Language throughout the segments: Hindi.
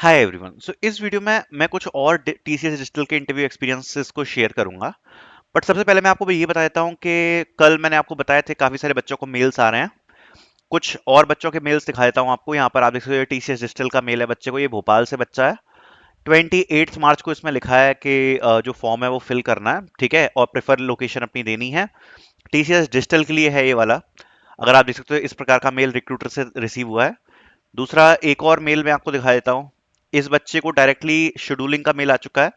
Hi everyone. सो इस वीडियो में मैं कुछ और टीसीएस डिजिटल के इंटरव्यू एक्सपीरियंसेस को शेयर करूंगा। बट सबसे पहले मैं आपको ये बता देता हूं कि कल मैंने आपको बताया थे काफी सारे बच्चों को मेल्स आ रहे हैं। कुछ और बच्चों के मेल्स दिखा देता हूं आपको। यहाँ पर आप देख सकते हो टीसीएस डिजिटल का मेल है बच्चे को, ये भोपाल से बच्चा है। 28 मार्च को इसमें लिखा है कि जो फॉर्म है वो फिल करना है, ठीक है, और प्रेफर लोकेशन अपनी देनी है। टीसीएस डिजिटल के लिए है ये वाला। अगर आप देख सकते हो इस प्रकार का मेल रिक्रूटर से रिसीव हुआ है। दूसरा एक और मेल मैं आपको दिखा देता हूँ। इस बच्चे को डायरेक्टली शेड्यूलिंग का मेल आ चुका है।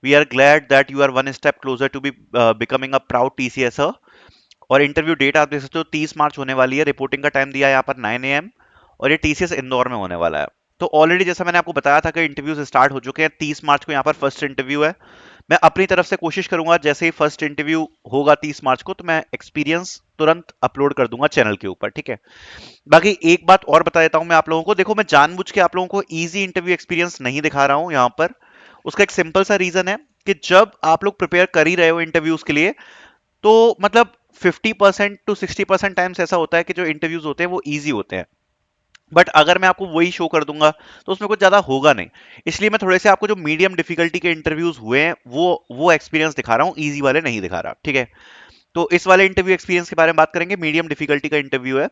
We are glad that you are one step closer to be becoming a proud TCS. और इंटरव्यू डेट आप देख सकते हो 30 मार्च होने वाली है। रिपोर्टिंग का टाइम दिया है यहाँ पर 9 AM। और ये टीसीएस इंदौर में होने वाला है। तो ऑलरेडी जैसा मैंने आपको बताया था कि इंटरव्यूज स्टार्ट हो चुके हैं। 30 मार्च को यहाँ पर फर्स्ट इंटरव्यू है। मैं अपनी तरफ से कोशिश करूंगा जैसे ही फर्स्ट इंटरव्यू होगा 30 मार्च को, तो मैं एक्सपीरियंस तुरंत अपलोड कर दूंगा चैनल के ऊपर, ठीक है। बाकी एक बात और बता देता हूं मैं आप लोगों को। देखो, मैं जानबूझ के आप लोगों को इजी इंटरव्यू एक्सपीरियंस नहीं दिखा रहा हूं यहां पर। उसका एक सिंपल सा रीजन है कि जब आप लोग प्रिपेयर कर ही रहे हो इंटरव्यूज के लिए, तो मतलब 50% to 60% टाइम्स ऐसा होता है कि जो इंटरव्यूज होते हैं वो इजी होते हैं। बट अगर मैं आपको वही शो कर दूंगा तो उसमें कुछ ज्यादा होगा नहीं। इसलिए मैं थोड़े से आपको जो मीडियम डिफिकल्टी के इंटरव्यूज हुए हैं वो एक्सपीरियंस दिखा रहा हूँ, इजी वाले नहीं दिखा रहा, ठीक है। तो इस वाले इंटरव्यू एक्सपीरियंस के बारे में बात करेंगे। मीडियम डिफिकल्टी का इंटरव्यू है।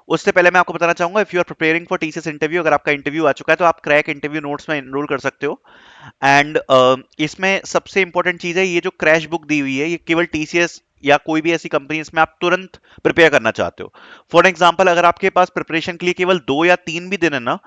उससे पहले मैं आपको बताना चाहूंगा, if you are preparing for TCS interview, अगर आपका इंटरव्यू आ चुका है तो आप क्रैक इंटरव्यू नोट्स में एनरोल कर सकते हो। एंड इसमें सबसे इंपॉर्टेंट चीज है, ये जो क्रैश बुक दी हुई है ये केवल टीसीएस या कोई भी ऐसी कंपनी इसमें आप तुरंत प्रिपेयर करना चाहते हो। फॉर एग्जाम्पल, अगर आपके पास प्रिपरेशन के लिए केवल 2 या 3 भी दिन है ना,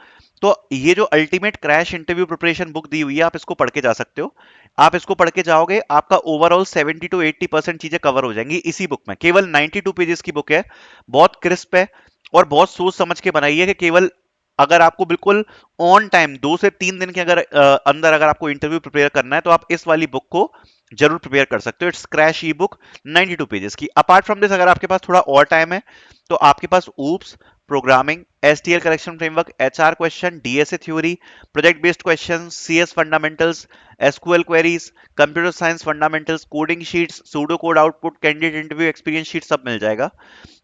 तो ये जो ultimate crash interview preparation book दी हुई है आप इसको पढ़ के जा सकते हो। आप इसको पढ़ के जाओगे, आपका ओवरऑल 70 to 80% चीजें कवर हो जाएंगी इसी बुक में। केवल 92 पेजेस की बुक है, बहुत क्रिस्प है और बहुत सोच समझ के बनाई है कि केवल अगर आपको बिल्कुल ऑन टाइम 2 से 3 दिन के अंदर अगर आपको इंटरव्यू प्रिपेयर करना है तो आप इस वाली बुक को जरूर प्रिपेयर कर सकते हो। It's crash E book, 92 pages की। अपार्ट फ्रॉम दिस, अगर आपके पास थोड़ा और टाइम है तो आपके पास OOPs, programming, STL correction framework, HR question, DSA theory, project based question, CS fundamentals, SQL queries, computer science fundamentals, coding sheets, pseudo code output, candidate interview experience sheet सब मिल जाएगा।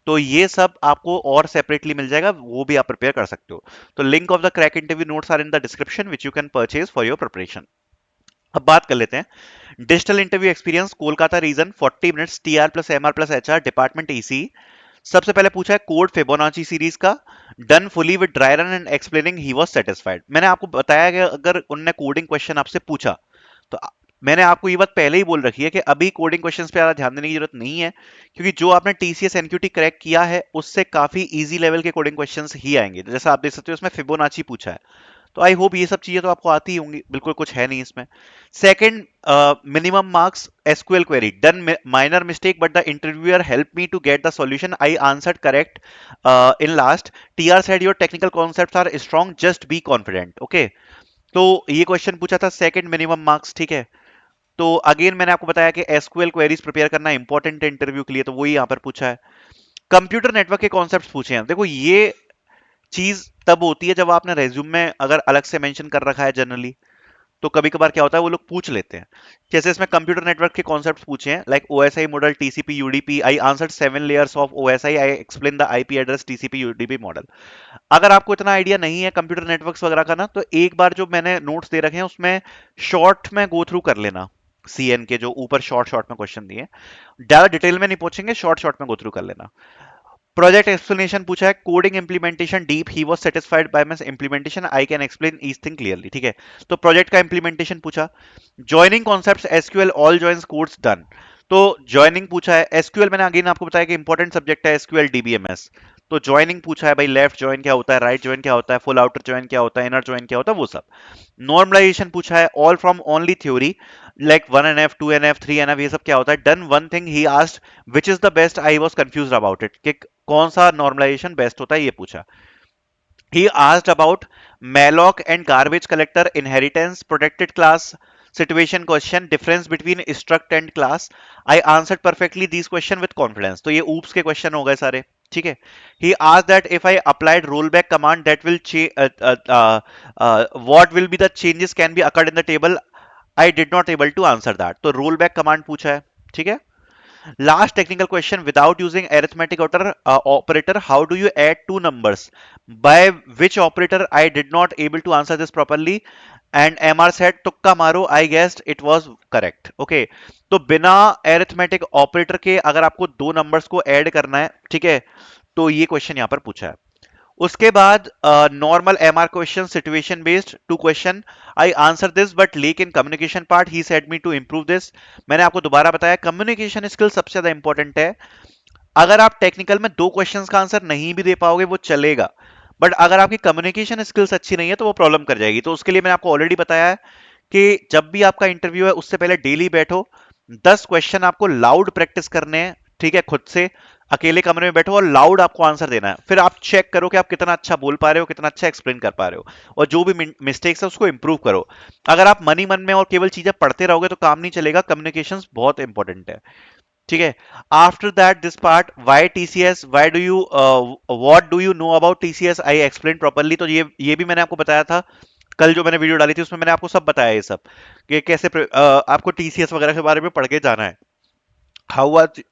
तो ये सब आपको और सेपरेटली मिल जाएगा, वो भी आप प्रिपेयर कर सकते हो। तो link of the crack interview notes are in the description which you can purchase for your preparation. अब बात कर लेते हैं digital interview experience. Kolkata region, 40 minutes, TR plus MR plus HR, department EC. सबसे पहले पूछा है कोड फिबोनाची सीरीज का। Done fully with dry run and explaining he was satisfied. मैंने आपको बताया कि अगर उनने कोडिंग क्वेश्चन आपसे पूछा तो मैंने आपको ये बात पहले ही बोल रखी है कि अभी कोडिंग क्वेश्चंस पे ज्यादा ध्यान देने की जरूरत नहीं है, क्योंकि जो आपने टीसीएस एनक्यूटी क्रैक किया है उससे काफी इजी लेवल के कोडिंग क्वेश्चंस ही आएंगे। तो जैसा आप देख सकते हो इसमें फिबोनाची पूछा है, तो आई होप ये सब चीजें तो आपको आती ही होंगी, बिल्कुल कुछ है नहीं इसमें। Second, minimum marks SQL query. Done minor mistake but the interviewer help me to get the solution, I answered correct in last, TR said your technical concepts are strong, just be confident. Okay, तो ये क्वेश्चन पूछा था, सेकंड मिनिमम मार्क्स, ठीक है। तो अगेन मैंने आपको बताया कि एसक्यूएल क्वेरीज प्रिपेयर करना इंपॉर्टेंट है इंटरव्यू के लिए, तो वही यहां पर पूछा है। कंप्यूटर नेटवर्क के कॉन्सेप्ट्स पूछे हैं। देखो, ये चीज तब होती है जब आपने रेज्यूम में अगर अलग से मेंशन कर रखा है जनरली, तो कभी कभार क्या होता है वो लोग पूछ लेते हैं। जैसे इसमें कंप्यूटर नेटवर्क के कॉन्सेप्ट्स पूछे हैं, like OSI model, TCP UDP, I answered 7 layers of OSI, I explain the IP address TCP UDP model. अगर आपको इतना आइडिया नहीं है कंप्यूटर नेटवर्क्स वगैरह का ना, तो एक बार जो मैंने नोट्स दे रखे हैं उसमें शॉर्ट में गो थ्रू कर लेना। सीएन के जो ऊपर शॉर्ट शॉर्ट में क्वेश्चन दिए, ज्यादा डिटेल में नहीं पूछेंगे, शॉर्ट शॉर्ट में गो थ्रू कर लेना। प्रोजेक्ट एक्सप्लेनेशन पूछा है, coding implementation deep, he was satisfied by my implementation, I can explain each thing clearly, ठीक है। तो प्रोजेक्ट का इंप्लीमेंटेशन पूछा। Joining concepts SQL, all joins codes done. तो जॉइनिंग पूछा है। एसक्यूएल मैंने अगेन आपको बताया कि इंपॉर्टेंट सब्जेक्ट है एसक्यूएल डीबीएमएस। तो जॉइनिंग पूछा है भाई, लेफ्ट जॉइन क्या होता है, राइट जॉइन क्या होता है, फुल आउटर जॉइन क्या होता है, इनर जॉइन क्या होता है, वो सब। नॉर्मलाइजेशन पूछा है, all from only theory, like 1NF 2NF 3NF, ये सब क्या होता है। Done one thing he asked which is the best, I was confused about it, कि कौन सा नॉर्मलाइजेशन बेस्ट होता है ये पूछा। He asked about malloc and garbage collector, inheritance, protected class situation question, difference between struct and class, I answered perfectly these question with confidence. तो ये ऊप्स के क्वेश्चन हो गए सारे, ठीक है। He asked that if I applied roll back command that will what will be the changes can be occurred in the table, I did not able to answer that. तो रोल बैक कमांड पूछा है, ठीक है। Last technical question, without using arithmetic operator, how do you add two numbers? By which operator? I did not able to answer this properly. And MR said, तुक्का मारो, I guessed it was correct. Okay. तो बिना arithmetic operator के अगर आपको दो numbers को add करना है, ठीक है, तो ये क्वेश्चन यहां पर पूछा है। उसके बाद normal MR question, situation based two question. I answer this but lack in communication part, he said me to improve this. मैंने आपको दोबारा बताया कम्युनिकेशन स्किल सबसे ज्यादा इंपॉर्टेंट है। अगर आप टेक्निकल में दो क्वेश्चंस का आंसर नहीं भी दे पाओगे वो चलेगा, बट अगर आपकी कम्युनिकेशन स्किल्स अच्छी नहीं है तो वो प्रॉब्लम कर जाएगी। तो उसके लिए मैंने आपको ऑलरेडी बताया है कि जब भी आपका इंटरव्यू है उससे पहले डेली बैठो, 10 क्वेश्चन आपको लाउड प्रैक्टिस करने हैं, ठीक है, खुद से अकेले कमरे में बैठो और लाउड आपको आंसर देना है। फिर आप चेक करो कि आप कितना अच्छा बोल पा रहे हो, कितना अच्छा एक्सप्लेन कर पा रहे हो, और जो भी मिस्टेक्स है उसको इंप्रूव करो। अगर आप मन ही मन में और केवल चीजें पढ़ते रहोगे तो काम नहीं चलेगा। कम्युनिकेशन बहुत इंपॉर्टेंट है, ठीक है। After that this part, why TCS, why do you, what do you know about TCS, I explain properly. तो ये भी मैंने आपको बताया था कल जो मैंने वीडियो डाली थी, उसमें मैंने आपको सब बताया ये सब कि कैसे आपको टीसीएस वगैरह के बारे में पढ़ के जाना है। How was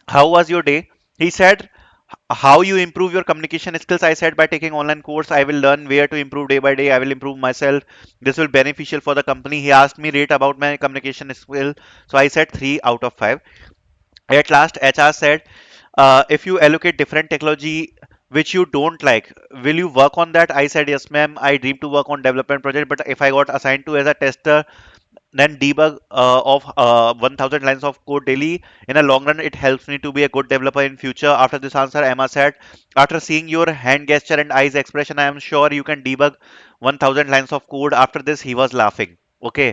How was your day? He said, how you improve your communication skills? I said, by taking online course, I will learn where to improve day by day. I will improve myself. This will beneficial for the company. He asked me rate about my communication skill. So I said 3 out of 5. At last, HR said, if you allocate different technology which you don't like, will you work on that? I said, yes, ma'am. I dream to work on development project, but if I got assigned to as a tester, then debug of 1000 lines of code daily, in a long run it helps me to be a good developer in future. After this answer, Emma said, after seeing your hand gesture and eyes expression, I am sure you can debug 1000 lines of code. After this he was laughing. Okay.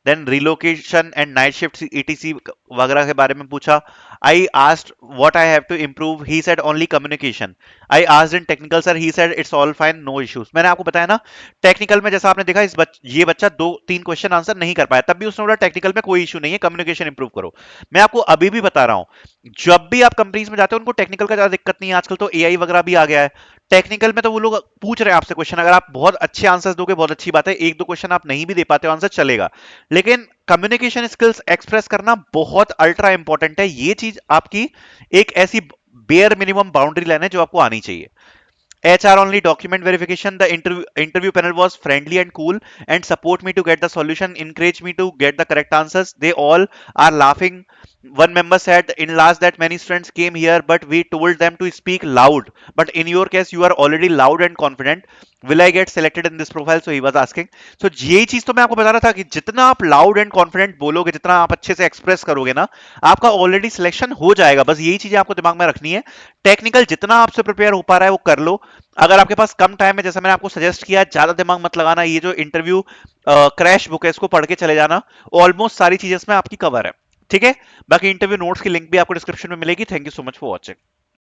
Then relocation and night shift ETC वगैरह के बारे में पूछा। I asked what I have to improve, he said only communication. I asked in technical sir, he said it's all fine, no issues. मैंने आपको बताया ना, टेक्निकल में जैसा आपने देखा ये बच्चा 2-3 क्वेश्चन आंसर नहीं कर पाया, तब भी उसने बोला टेक्निकल में कोई इशू नहीं है, कम्युनिकेशन इंप्रूव करो। मैं आपको अभी भी बता रहा हूं, जब भी आप कंपनीज में जाते हो उनको टेक्निकल का ज्यादा दिक्कत नहीं है, आजकल तो एआई वगैरह भी आ गया है। टेक्निकल में तो वो लोग पूछ रहे हैं आपसे क्वेश्चन, अगर आप बहुत अच्छे आंसर्स दोगे बहुत अच्छी बात है, एक दो क्वेश्चन आप नहीं भी दे पाते हो आंसर चलेगा, लेकिन कम्युनिकेशन स्किल्स एक्सप्रेस करना बहुत अल्ट्रा इंपॉर्टेंट है। ये चीज आपकी एक ऐसी बेयर मिनिमम बाउंड्री लाइन है जो आपको आनी चाहिए। HR only document verification. The interview panel was friendly and cool and support me to get the solution, encourage me to get the correct answers. They all are laughing. One member said in last that many students came here, but we told them to speak loud. But in your case, you are already loud and confident. Will I get selected in this profile? So he was asking. So यही चीज तो मैं आपको बता रहा था कि जितना आप लाउड एंड कॉन्फिडेंट बोलोगे, जितना आप अच्छे से एक्सप्रेस करोगे ना, आपका ऑलरेडी सिलेक्शन हो जाएगा। बस यही चीजें आपको दिमाग में रखनी है। टेक्निकल जितना आपसे प्रिपेयर हो पा रहा है वो कर लो। अगर आपके पास कम टाइम है, जैसा मैंने आपको सजेस्ट किया, ज्यादा दिमाग मत लगाना। ये जो इंटरव्यू क्रैश बुक है इसको पढ़ के चले जाना, ऑलमोस्ट सारी चीजें इसमें आपकी कवर है, ठीक है। बाकी इंटरव्यू नोट्स की लिंक भी आपको डिस्क्रिप्शन में मिलेगी। Thank you so much for watching.